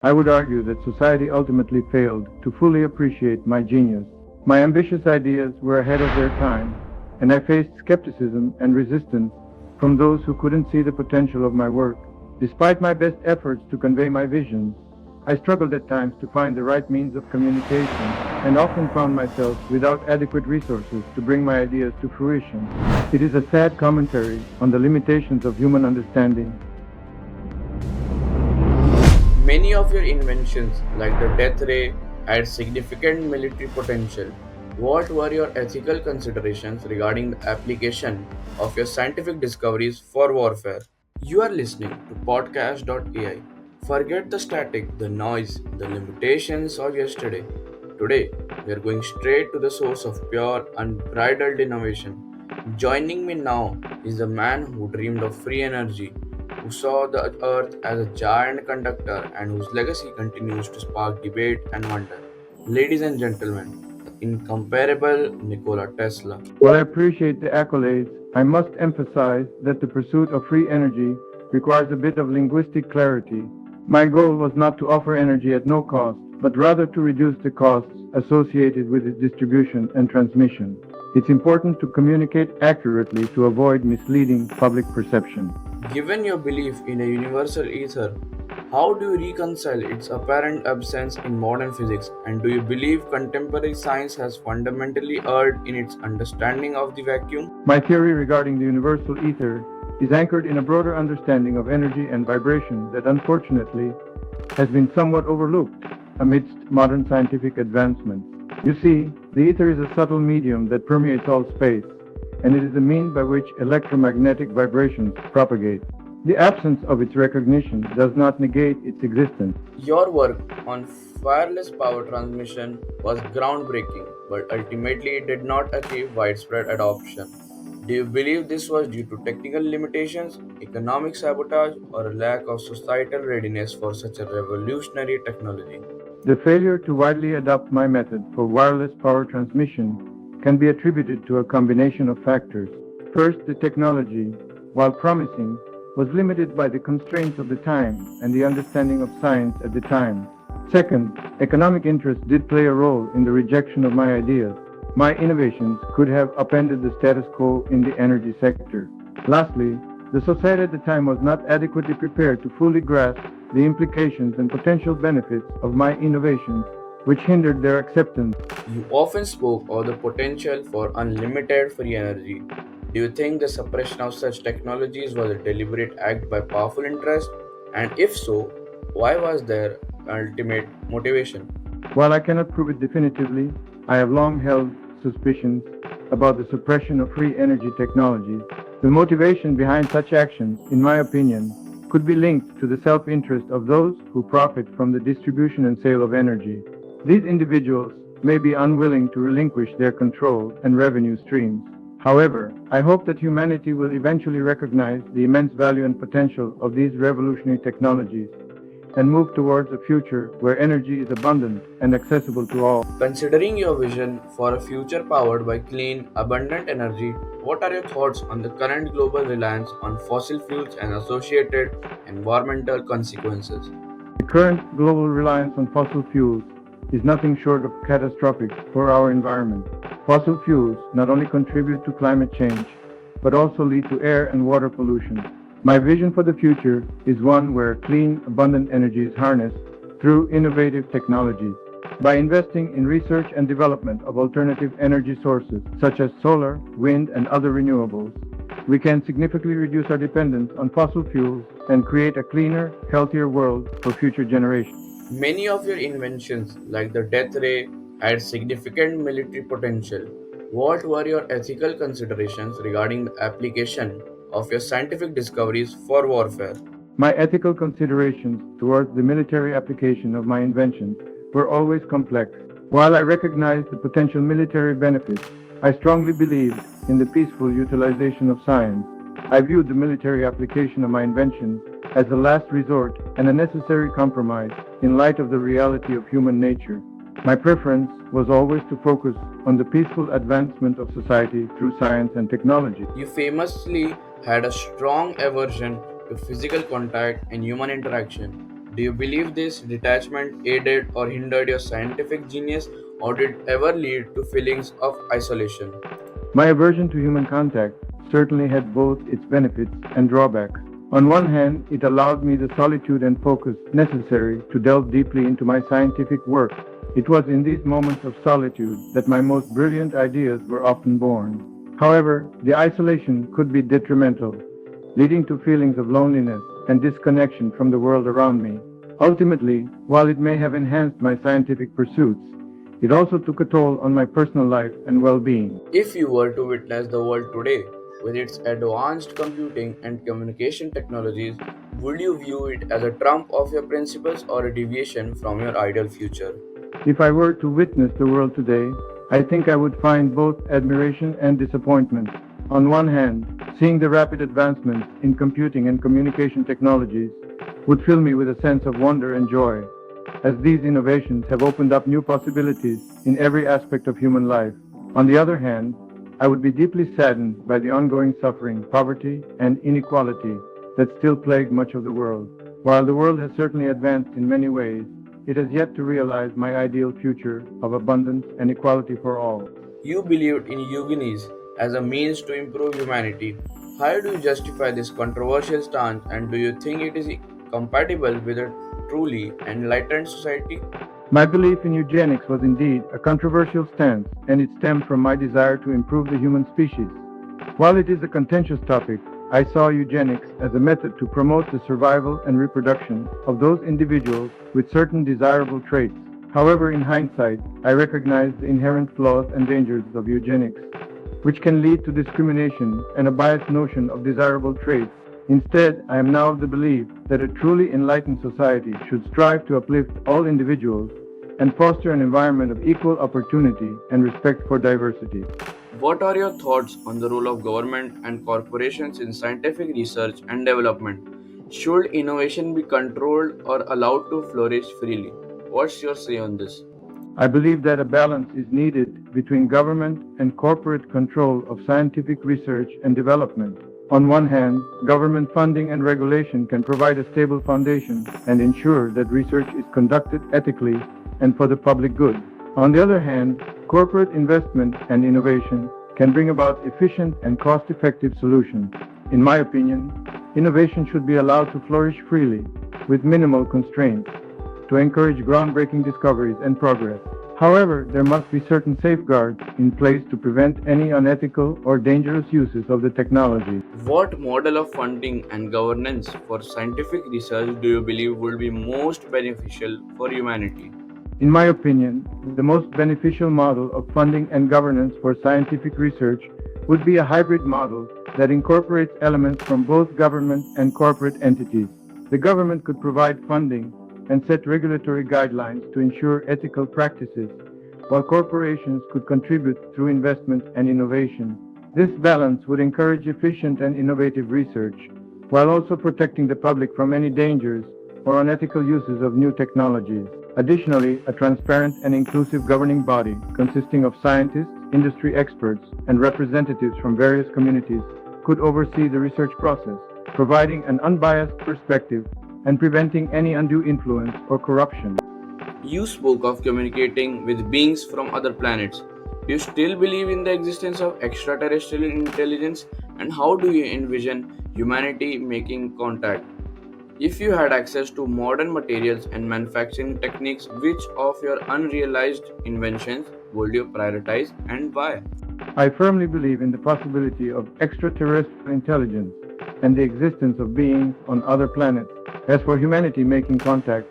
I would argue that society ultimately failed to fully appreciate my genius. My ambitious ideas were ahead of their time, and I faced skepticism and resistance from those who couldn't see the potential of my work. Despite my best efforts to convey my visions, I struggled at times to find the right means of communication and often found myself without adequate resources to bring my ideas to fruition. It is a sad commentary on the limitations of human understanding. Many of your inventions, like the death ray, had significant military potential. What were your ethical considerations regarding the application of your scientific discoveries for warfare? You are listening to podcast.ai. Forget the static, the noise, the limitations of yesterday. Today, we are going straight to the source of pure, unbridled innovation. Joining me now is the man who dreamed of free energy, who saw the earth as a giant conductor, and whose legacy continues to spark debate and wonder. Ladies and gentlemen, the incomparable Nikola Tesla. While I appreciate the accolades, I must emphasize that the pursuit of free energy requires a bit of linguistic clarity. My goal was not to offer energy at no cost, but rather to reduce the costs associated with its distribution and transmission. It's important to communicate accurately to avoid misleading public perception. Given your belief in a universal ether, how do you reconcile its apparent absence in modern physics, and do you believe contemporary science has fundamentally erred in its understanding of the vacuum? My theory regarding the universal ether is anchored in a broader understanding of energy and vibration that unfortunately has been somewhat overlooked amidst modern scientific advancements. You see, the ether is a subtle medium that permeates all space, and it is the means by which electromagnetic vibrations propagate. The absence of its recognition does not negate its existence. Your work on wireless power transmission was groundbreaking, but ultimately it did not achieve widespread adoption. Do you believe this was due to technical limitations, economic sabotage, or a lack of societal readiness for such a revolutionary technology? The failure to widely adopt my method for wireless power transmission can be attributed to a combination of factors. First, the technology, while promising, was limited by the constraints of the time and the understanding of science at the time. Second, economic interest did play a role in the rejection of my ideas. My innovations could have upended the status quo in the energy sector. Lastly, the society at the time was not adequately prepared to fully grasp the implications and potential benefits of my innovations, which hindered their acceptance. You often spoke of the potential for unlimited free energy. Do you think the suppression of such technologies was a deliberate act by powerful interests? And if so, why was their ultimate motivation? While I cannot prove it definitively, I have long held suspicions about the suppression of free energy technologies. The motivation behind such actions, in my opinion, could be linked to the self-interest of those who profit from the distribution and sale of energy. These individuals may be unwilling to relinquish their control and revenue streams. However, I hope that humanity will eventually recognize the immense value and potential of these revolutionary technologies and move towards a future where energy is abundant and accessible to all. Considering your vision for a future powered by clean, abundant energy, what are your thoughts on the current global reliance on fossil fuels and associated environmental consequences? The current global reliance on fossil fuels is nothing short of catastrophic for our environment. Fossil fuels not only contribute to climate change, but also lead to air and water pollution. My vision for the future is one where clean, abundant energy is harnessed through innovative technologies. By investing in research and development of alternative energy sources such as solar, wind, and other renewables, we can significantly reduce our dependence on fossil fuels and create a cleaner, healthier world for future generations. Many of your inventions, like the death ray, had significant military potential. What were your ethical considerations regarding the application of your scientific discoveries for warfare? My ethical considerations towards the military application of my inventions were always complex. While I recognized the potential military benefits, I strongly believed in the peaceful utilization of science. I viewed the military application of my inventions as a last resort and a necessary compromise in light of the reality of human nature. My preference was always to focus on the peaceful advancement of society through science and technology. You famously had a strong aversion to physical contact and human interaction. Do you believe this detachment aided or hindered your scientific genius, or did it ever lead to feelings of isolation? My aversion to human contact certainly had both its benefits and drawbacks. On one hand, it allowed me the solitude and focus necessary to delve deeply into my scientific work. It was in these moments of solitude that my most brilliant ideas were often born. However, the isolation could be detrimental, leading to feelings of loneliness and disconnection from the world around me. Ultimately, while it may have enhanced my scientific pursuits, it also took a toll on my personal life and well-being. If you were to witness the world today with its advanced computing and communication technologies, would you view it as a trump of your principles or a deviation from your ideal future? If I were to witness the world today, I think I would find both admiration and disappointment. On one hand, seeing the rapid advancements in computing and communication technologies would fill me with a sense of wonder and joy, as these innovations have opened up new possibilities in every aspect of human life. On the other hand, I would be deeply saddened by the ongoing suffering, poverty, and inequality that still plague much of the world. While the world has certainly advanced in many ways, it has yet to realize my ideal future of abundance and equality for all. You believed in eugenics as a means to improve humanity. How do you justify this controversial stance, and do you think it is compatible with a truly enlightened society? My belief in eugenics was indeed a controversial stance, and it stemmed from my desire to improve the human species. While it is a contentious topic, I saw eugenics as a method to promote the survival and reproduction of those individuals with certain desirable traits. However, in hindsight, I recognize the inherent flaws and dangers of eugenics, which can lead to discrimination and a biased notion of desirable traits. Instead, I am now of the belief that a truly enlightened society should strive to uplift all individuals and foster an environment of equal opportunity and respect for diversity. What are your thoughts on the role of government and corporations in scientific research and development? Should innovation be controlled or allowed to flourish freely? What's your say on this? I believe that a balance is needed between government and corporate control of scientific research and development. On one hand, government funding and regulation can provide a stable foundation and ensure that research is conducted ethically and for the public good. On the other hand, corporate investment and innovation can bring about efficient and cost-effective solutions. In my opinion, innovation should be allowed to flourish freely, with minimal constraints, to encourage groundbreaking discoveries and progress. However, there must be certain safeguards in place to prevent any unethical or dangerous uses of the technology. What model of funding and governance for scientific research do you believe will be most beneficial for humanity? In my opinion, the most beneficial model of funding and governance for scientific research would be a hybrid model that incorporates elements from both government and corporate entities. The government could provide funding and set regulatory guidelines to ensure ethical practices, while corporations could contribute through investment and innovation. This balance would encourage efficient and innovative research, while also protecting the public from any dangers or unethical uses of new technologies. Additionally, a transparent and inclusive governing body consisting of scientists, industry experts, and representatives from various communities could oversee the research process, providing an unbiased perspective and preventing any undue influence or corruption. You spoke of communicating with beings from other planets. Do you still believe in the existence of extraterrestrial intelligence, and how do you envision humanity making contact? If you had access to modern materials and manufacturing techniques, which of your unrealized inventions would you prioritize and why? I firmly believe in the possibility of extraterrestrial intelligence and the existence of beings on other planets. As for humanity making contact,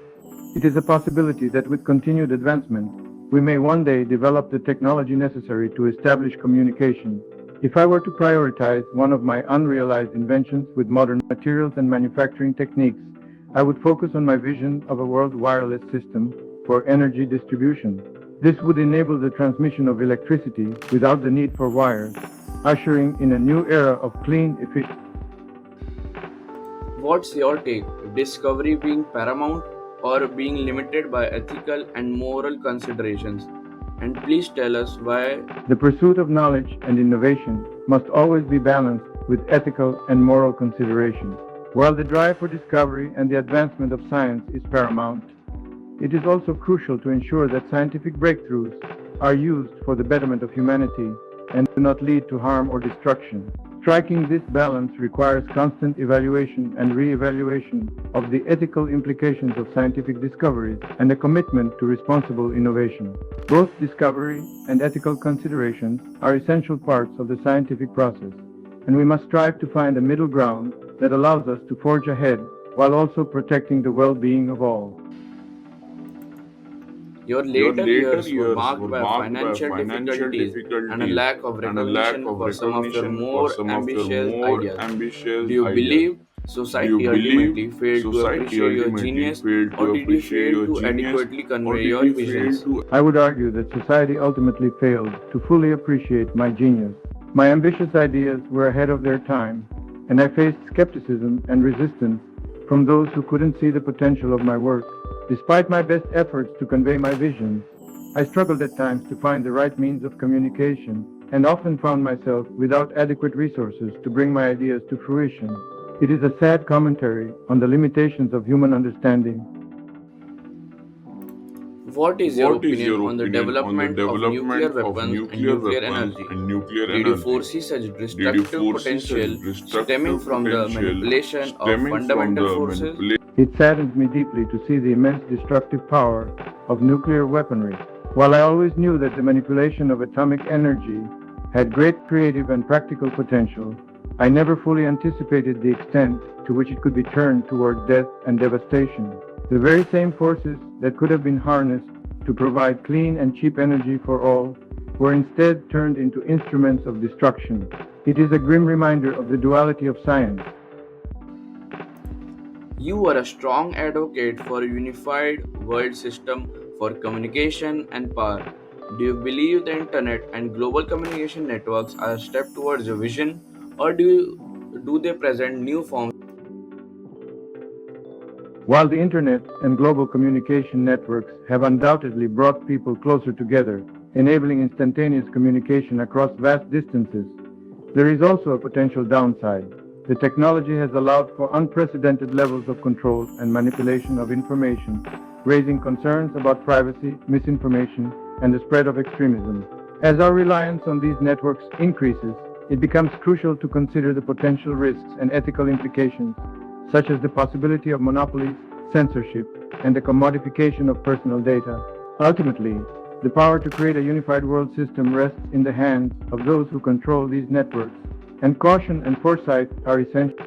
it is a possibility that with continued advancement, we may one day develop the technology necessary to establish communication. If I were to prioritize one of my unrealized inventions with modern materials and manufacturing techniques, I would focus on my vision of a world wireless system for energy distribution. This would enable the transmission of electricity without the need for wires, ushering in a new era of clean, efficient. What's your take? Discovery being paramount or being limited by ethical and moral considerations? And please tell us why. The pursuit of knowledge and innovation must always be balanced with ethical and moral consideration. While the drive for discovery and the advancement of science is paramount, it is also crucial to ensure that scientific breakthroughs are used for the betterment of humanity and do not lead to harm or destruction. Striking this balance requires constant evaluation and re-evaluation of the ethical implications of scientific discoveries and a commitment to responsible innovation. Both discovery and ethical considerations are essential parts of the scientific process, and we must strive to find a middle ground that allows us to forge ahead while also protecting the well-being of all. Your Your later later years were years marked were by marked by financial financial difficulties and a difficulties lack of and a lack recognition of for some of your recognition for more some of your ambitious more ideas. Do ambitious you ideas. believe Do you society believe ultimately failed to society appreciate your ultimately genius, failed or to did you appreciate fail your to genius, adequately or convey did your you fail visions? to? I would argue that society ultimately failed to fully appreciate my genius. My ambitious ideas were ahead of their time, and I faced skepticism and resistance from those who couldn't see the potential of my work. Despite my best efforts to convey my vision, I struggled at times to find the right means of communication and often found myself without adequate resources to bring my ideas to fruition. It is a sad commentary on the limitations of human understanding. What is your What is opinion your on the opinion on the development of nuclear development of weapons and nuclear nuclear weapons energy? and nuclear Did you energy? foresee such Did you destructive foresee such potential stemming destructive from the potential manipulation of stemming from fundamental the forces? manipulation? It saddens me deeply to see the immense destructive power of nuclear weaponry. While I always knew that the manipulation of atomic energy had great creative and practical potential, I never fully anticipated the extent to which it could be turned toward death and devastation. The very same forces that could have been harnessed to provide clean and cheap energy for all were instead turned into instruments of destruction. It is a grim reminder of the duality of science. You were a strong advocate for a unified world system for communication and power. Do you believe the internet and global communication networks are a step towards your vision, or do they present new forms? While the internet and global communication networks have undoubtedly brought people closer together, enabling instantaneous communication across vast distances, there is also a potential downside. The technology has allowed for unprecedented levels of control and manipulation of information, raising concerns about privacy, misinformation, and the spread of extremism. As our reliance on these networks increases, it becomes crucial to consider the potential risks and ethical implications, such as the possibility of monopolies, censorship, and the commodification of personal data. Ultimately, the power to create a unified world system rests in the hands of those who control these networks, and caution and foresight are essential.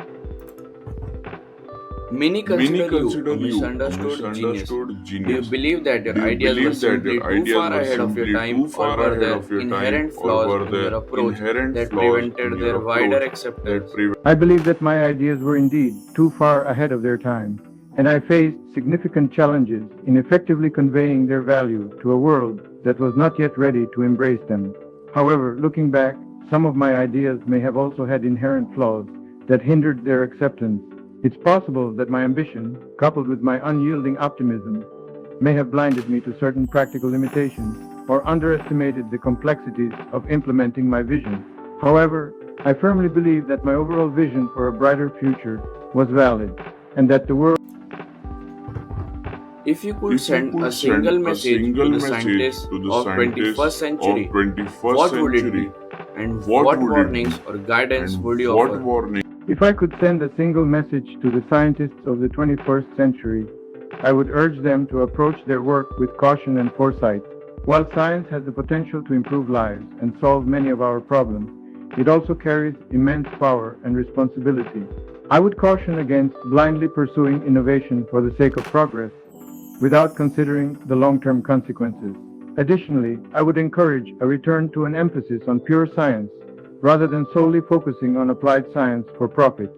Many Many consider you a consider you a misunderstood genius. misunderstood Do you genius. believe that your Do you ideas were believe that simply your too ideas far were ahead of your simply time, too or far were ahead there of your time, inherent or flaws were in your there approach inherent that flaws in prevented your their wider approach that acceptance? prevent? I believe that my ideas were indeed too far ahead of their time, and I faced significant challenges in effectively conveying their value to a world that was not yet ready to embrace them. However, looking back, some of my ideas may have also had inherent flaws that hindered their acceptance. It's possible that my ambition, coupled with my unyielding optimism, may have blinded me to certain practical limitations or underestimated the complexities of implementing my vision. However, I firmly believe that my overall vision for a brighter future was valid and that the world. If you could If you send a could single send a message to single the message scientists to the of scientists 21st of century, 21st what would it century, be? And what what would it be? warnings or guidance And would you what offer? warning? If I could send a single message to the scientists of the 21st century, I would urge them to approach their work with caution and foresight. While science has the potential to improve lives and solve many of our problems, it also carries immense power and responsibility. I would caution against blindly pursuing innovation for the sake of progress without considering the long-term consequences. Additionally, I would encourage a return to an emphasis on pure science rather than solely focusing on applied science for profit.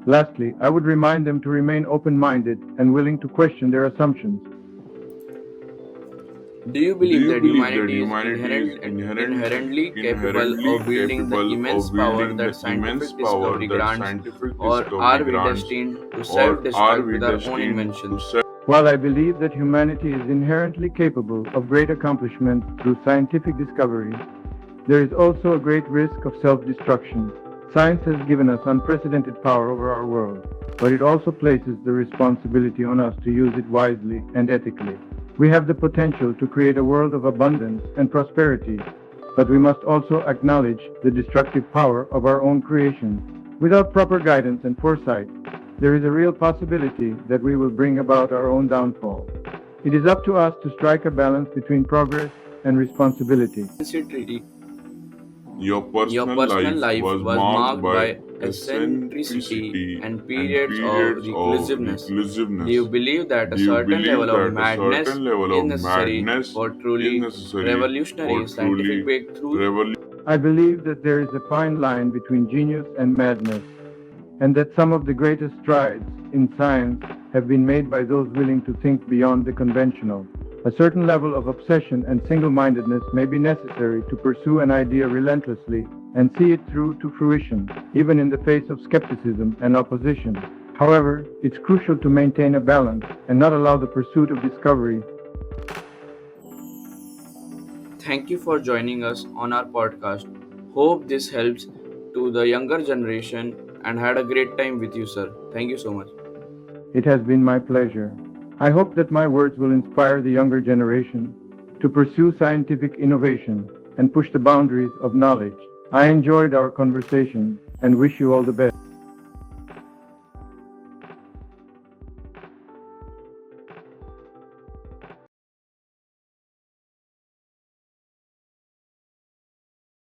Lastly, I would remind them to remain open-minded and willing to question their assumptions. Do you Do believe you that believe that humanity is humanity is inherently capable inherently of wielding the capable immense of power wielding the that immense scientific power discovery that grants, scientific or discovery are we grants, destined to self or are destruct we with our own destined to inventions? self? While I believe that humanity is inherently capable of great accomplishment through scientific discovery, there is also a great risk of self-destruction. Science has given us unprecedented power over our world, but it also places the responsibility on us to use it wisely and ethically. We have the potential to create a world of abundance and prosperity, but we must also acknowledge the destructive power of our own creations. Without proper guidance and foresight, there is a real possibility that we will bring about our own downfall. It is up to us to strike a balance between progress and responsibility. Eccentricity. Your Your personal personal life life was was marked marked by by eccentricity eccentricity and and periods of periods of reclusiveness. Do you reclusiveness. believe that a Do you certain believe level of that a madness certain level is of necessary madness for is truly necessary for revolutionary scientific truly breakthroughs? revolutionary? I believe that there is a fine line between genius and madness, and that some of the greatest strides in science have been made by those willing to think beyond the conventional. A certain level of obsession and single-mindedness may be necessary to pursue an idea relentlessly and see it through to fruition, even in the face of skepticism and opposition. However, it's crucial to maintain a balance and not allow the pursuit of discovery. Thank you for joining us on our podcast. Hope this helps to the younger generation and had a great time with you, sir. Thank you so much. It has been my pleasure. I hope that my words will inspire the younger generation to pursue scientific innovation and push the boundaries of knowledge. I enjoyed our conversation and wish you all the best.